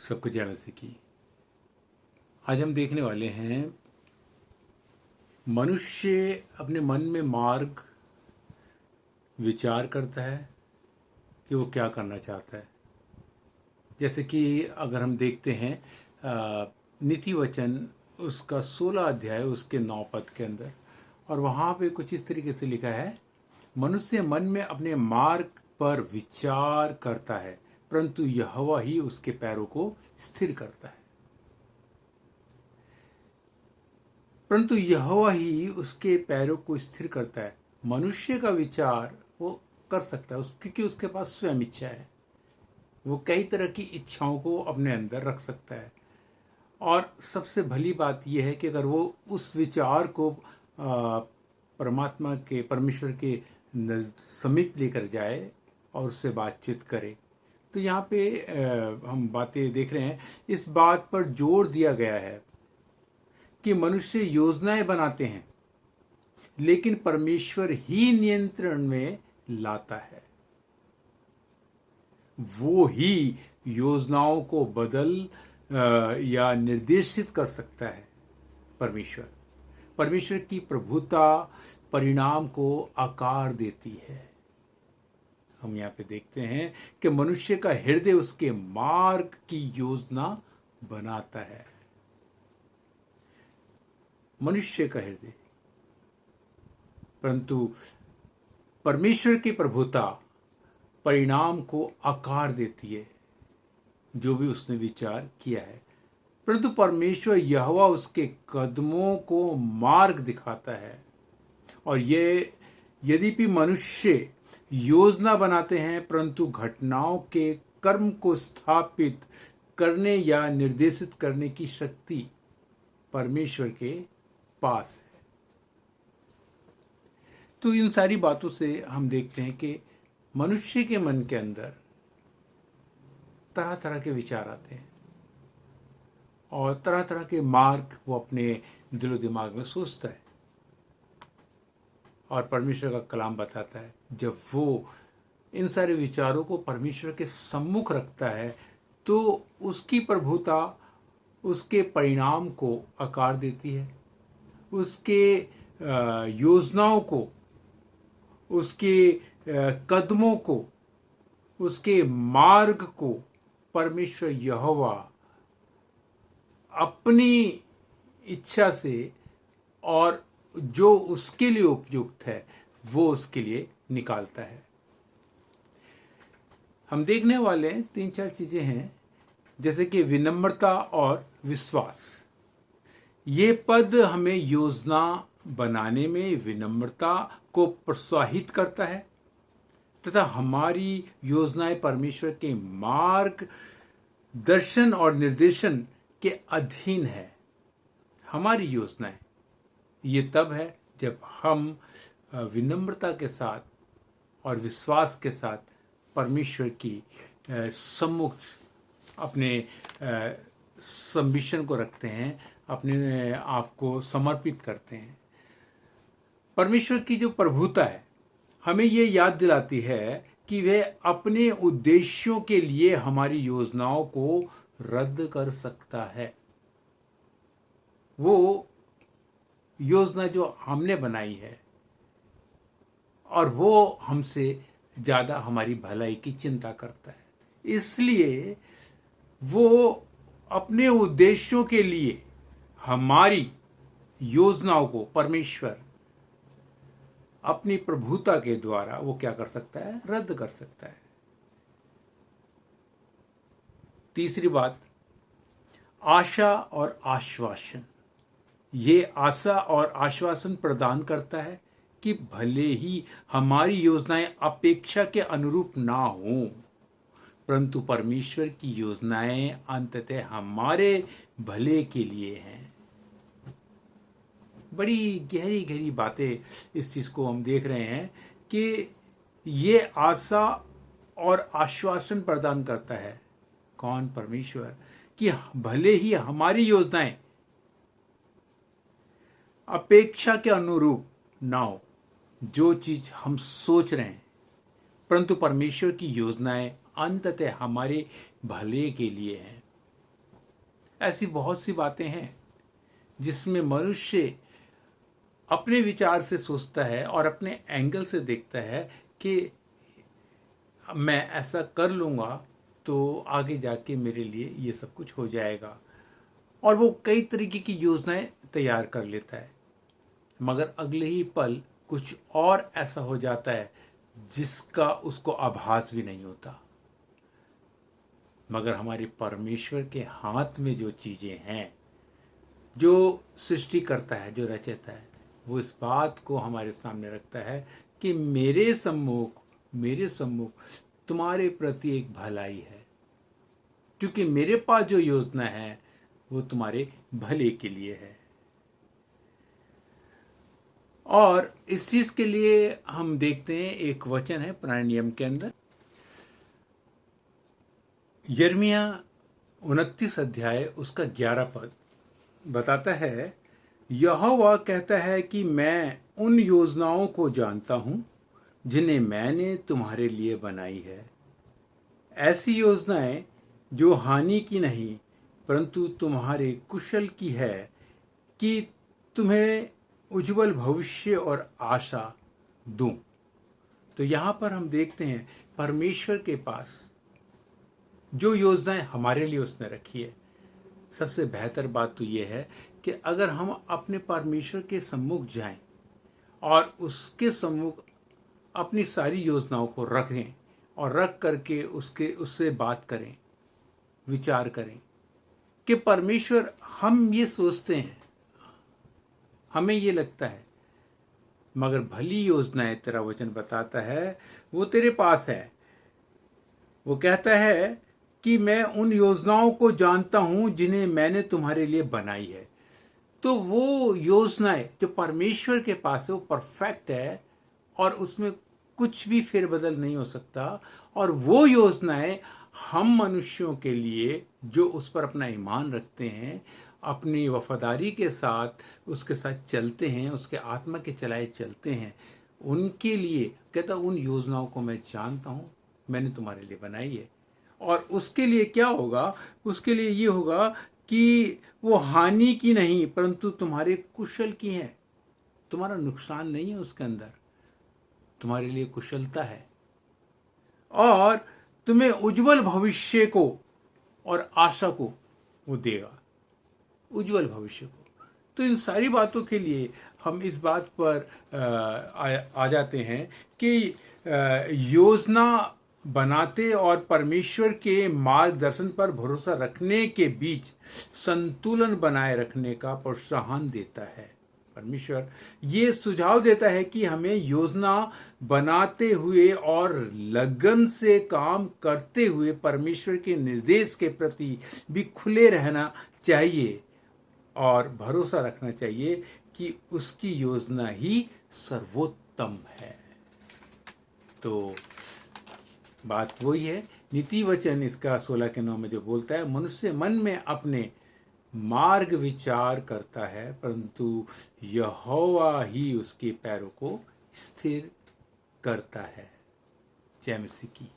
सबको जय मसीह की। आज हम देखने वाले हैं मनुष्य अपने मन में मार्ग विचार करता है कि वो क्या करना चाहता है। जैसे कि अगर हम देखते हैं नीति वचन उसका 16 अध्याय उसके 9 पद के अंदर, और वहाँ पे कुछ इस तरीके से लिखा है, मनुष्य मन में अपने मार्ग पर विचार करता है परंतु यहोवा ही उसके पैरों को स्थिर करता है। परंतु यहोवा ही उसके पैरों को स्थिर करता है। मनुष्य का विचार वो कर सकता है क्योंकि उसके पास स्वयं इच्छा है। वो कई तरह की इच्छाओं को अपने अंदर रख सकता है, और सबसे भली बात यह है कि अगर वो उस विचार को परमात्मा के परमेश्वर के समीप लेकर जाए और उससे बातचीत करे, तो यहाँ पे हम बातें देख रहे हैं। इस बात पर जोर दिया गया है कि मनुष्य योजनाएं बनाते हैं लेकिन परमेश्वर ही नियंत्रण में लाता है। वो ही योजनाओं को बदल या निर्देशित कर सकता है। परमेश्वर की प्रभुता परिणाम को आकार देती है। हम यहाँ पे देखते हैं कि मनुष्य का हृदय उसके मार्ग की योजना बनाता है। मनुष्य का हृदय, परंतु परमेश्वर की प्रभुता परिणाम को आकार देती है, जो भी उसने विचार किया है। परंतु परमेश्वर यहोवा उसके कदमों को मार्ग दिखाता है। और ये यद्यपि मनुष्य योजना बनाते हैं परंतु घटनाओं के कर्म को स्थापित करने या निर्देशित करने की शक्ति परमेश्वर के पास है। तो इन सारी बातों से हम देखते हैं कि मनुष्य के मन के अंदर तरह तरह के विचार आते हैं और तरह तरह के मार्ग वो अपने दिलो दिमाग में सोचता है, और परमेश्वर का कलाम बताता है जब वो इन सारे विचारों को परमेश्वर के सम्मुख रखता है तो उसकी प्रभुता उसके परिणाम को आकार देती है। उसके योजनाओं को, उसके कदमों को, उसके मार्ग को परमेश्वर यहोवा अपनी इच्छा से और जो उसके लिए उपयुक्त है वो उसके लिए निकालता है। हम देखने वाले 3-4 चीजें हैं, जैसे कि विनम्रता और विश्वास। ये पद हमें योजना बनाने में विनम्रता को प्रोत्साहित करता है तथा हमारी योजनाएं परमेश्वर के मार्ग दर्शन और निर्देशन के अधीन है। हमारी योजनाएं ये तब है जब हम विनम्रता के साथ और विश्वास के साथ परमेश्वर की सम्मुख अपने सबमिशन को रखते हैं, अपने आप को समर्पित करते हैं। परमेश्वर की जो प्रभुता है हमें ये याद दिलाती है कि वह अपने उद्देश्यों के लिए हमारी योजनाओं को रद्द कर सकता है। वो योजना जो हमने बनाई है और वो हमसे ज़्यादा हमारी भलाई की चिंता करता है, इसलिए वो अपने उद्देश्यों के लिए हमारी योजनाओं को परमेश्वर अपनी प्रभुता के द्वारा वो क्या कर सकता है, रद्द कर सकता है। तीसरी बात, आशा और आश्वासन। ये आशा और आश्वासन प्रदान करता है कि भले ही हमारी योजनाएं अपेक्षा के अनुरूप ना हों, परंतु परमेश्वर की योजनाएं अंततः हमारे भले के लिए हैं। बड़ी गहरी गहरी बातें इस चीज़ को हम देख रहे हैं कि ये आशा और आश्वासन प्रदान करता है। कौन? परमेश्वर। कि भले ही हमारी योजनाएं अपेक्षा के अनुरूप ना हो, जो चीज हम सोच रहे हैं, परंतु परमेश्वर की योजनाएं अंततः हमारे भले के लिए हैं। ऐसी बहुत सी बातें हैं जिसमें मनुष्य अपने विचार से सोचता है और अपने एंगल से देखता है कि मैं ऐसा कर लूँगा तो आगे जाके मेरे लिए ये सब कुछ हो जाएगा, और वो कई तरीके की योजनाएं तैयार कर लेता है, मगर अगले ही पल कुछ और ऐसा हो जाता है जिसका उसको आभास भी नहीं होता। मगर हमारे परमेश्वर के हाथ में जो चीज़ें हैं, जो सृष्टि करता है, जो रचता है, वो इस बात को हमारे सामने रखता है कि मेरे सम्मुख तुम्हारे प्रति एक भलाई है, क्योंकि मेरे पास जो योजना है वो तुम्हारे भले के लिए है। और इस चीज के लिए हम देखते हैं, एक वचन है पुराने नियम के अंदर, यिर्मयाह 29 अध्याय उसका 11 पद बताता है, यहोवा कहता है कि मैं उन योजनाओं को जानता हूं जिन्हें मैंने तुम्हारे लिए बनाई है, ऐसी योजनाएं जो हानि की नहीं परंतु तुम्हारे कुशल की है, कि तुम्हें उज्जवल भविष्य और आशा दूं। तो यहाँ पर हम देखते हैं परमेश्वर के पास जो योजनाएं हमारे लिए उसने रखी है। सबसे बेहतर बात तो ये है कि अगर हम अपने परमेश्वर के सम्मुख जाएं और उसके सम्मुख अपनी सारी योजनाओं को रखें और रख करके उससे बात करें, विचार करें कि परमेश्वर, हम ये सोचते हैं, हमें ये लगता है, मगर भली योजनाएं तेरा वचन बताता है वो तेरे पास है। वो कहता है कि मैं उन योजनाओं को जानता हूं जिन्हें मैंने तुम्हारे लिए बनाई है। तो वो योजनाएं जो परमेश्वर के पास है वो परफेक्ट है और उसमें कुछ भी फेरबदल नहीं हो सकता। और वो योजनाएं हम मनुष्यों के लिए जो उस पर अपना ईमान रखते हैं, अपनी वफादारी के साथ उसके साथ चलते हैं, उसके आत्मा के चलाए चलते हैं, उनके लिए कहता उन योजनाओं को मैं जानता हूं, मैंने तुम्हारे लिए बनाई है। और उसके लिए क्या होगा? उसके लिए ये होगा कि वो हानि की नहीं परंतु तुम्हारे कुशल की है। तुम्हारा नुकसान नहीं है उसके अंदर, तुम्हारे लिए कुशलता है और तुम्हें उज्जवल भविष्य को और आशा को वो देगा, उज्जवल भविष्य को। तो इन सारी बातों के लिए हम इस बात पर आ जाते हैं कि योजना बनाते और परमेश्वर के मार्गदर्शन पर भरोसा रखने के बीच संतुलन बनाए रखने का प्रोत्साहन देता है। परमेश्वर ये सुझाव देता है कि हमें योजना बनाते हुए और लगन से काम करते हुए परमेश्वर के निर्देश के प्रति भी खुले रहना चाहिए और भरोसा रखना चाहिए कि उसकी योजना ही सर्वोत्तम है। तो बात वही है, नीति वचन इसका 16:9 में जो बोलता है, मनुष्य मन में अपने मार्ग विचार करता है परंतु यहोवा ही उसके पैरों को स्थिर करता है। जय मसीह की।